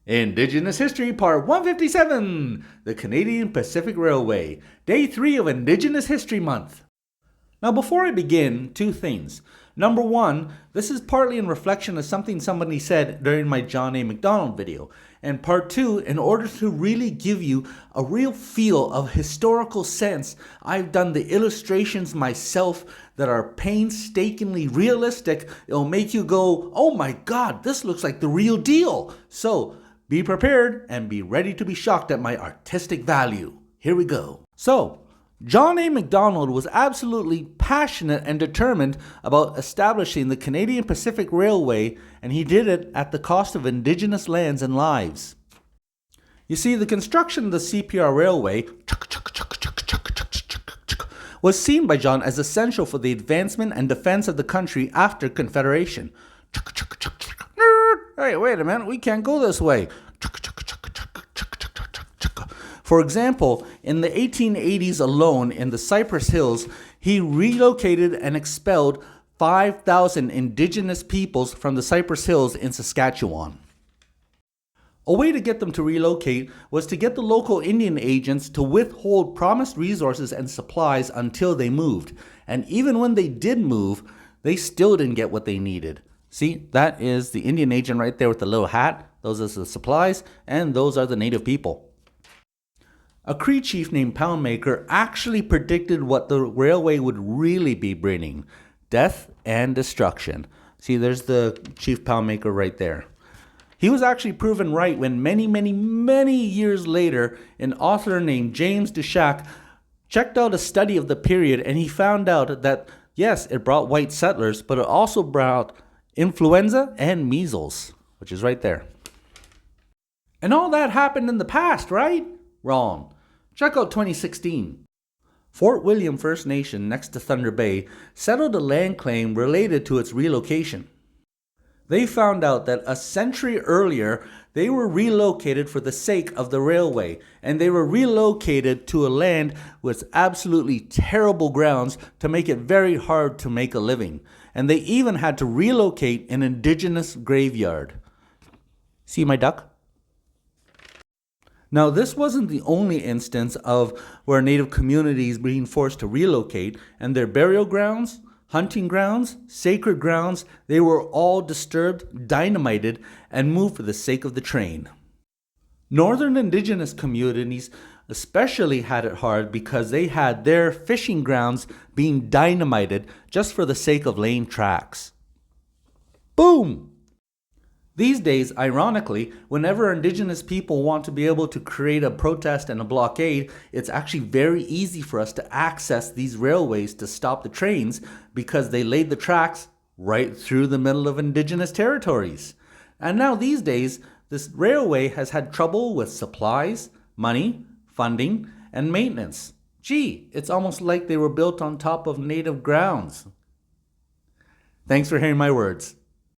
Indigenous History Part 157, the Canadian Pacific Railway, Day 3 of Indigenous History Month. Now before I begin, two things. Number one, this is partly in reflection of something somebody said during my John A. Macdonald video. And part two, in order to really give you a real feel of historical sense, I've done the illustrations myself that are painstakingly realistic. It'll make you go, oh my god, this looks like the real deal. So, be prepared and be ready to be shocked at my artistic value. Here we go. So, John A. Macdonald was absolutely passionate and determined about establishing the Canadian Pacific Railway, and he did it at the cost of Indigenous lands and lives. You see, the construction of the CPR Railway was seen by John as essential for the advancement and defense of the country after Confederation. Hey, wait a minute, we can't go this way. For example, in the 1880s alone in the Cypress Hills, he relocated and expelled 5,000 Indigenous peoples from the Cypress Hills in Saskatchewan. A way to get them to relocate was to get the local Indian agents to withhold promised resources and supplies until they moved. And even when they did move, they still didn't get what they needed. See, that is the Indian agent right there with the little hat. Those are the supplies, and those are the native people. A Cree chief named Poundmaker actually predicted what the railway would really be bringing: death and destruction. See, there's the Chief Poundmaker right there. He was actually proven right when many years later, an author named James Dushak checked out a study of the period, and he found out that, yes, it brought white settlers, but it also brought influenza and measles, which is right there. And all that happened in the past, right? Wrong. Check out 2016. Fort William First Nation next to Thunder Bay settled a land claim related to its relocation. They found out that a century earlier, they were relocated for the sake of the railway, and they were relocated to a land with absolutely terrible grounds to make it very hard to make a living. And they even had to relocate an Indigenous graveyard. See my duck? Now, this wasn't the only instance of where Native communities being forced to relocate, and their burial grounds, hunting grounds, sacred grounds, they were all disturbed, dynamited, and moved for the sake of the train. Northern Indigenous communities especially had it hard because they had their fishing grounds being dynamited just for the sake of laying tracks. Boom! These days, ironically, whenever Indigenous people want to be able to create a protest and a blockade, it's actually very easy for us to access these railways to stop the trains because they laid the tracks right through the middle of Indigenous territories. And now these days, this railway has had trouble with supplies, money, funding, and maintenance. Gee, it's almost like they were built on top of native grounds. Thanks for hearing my words.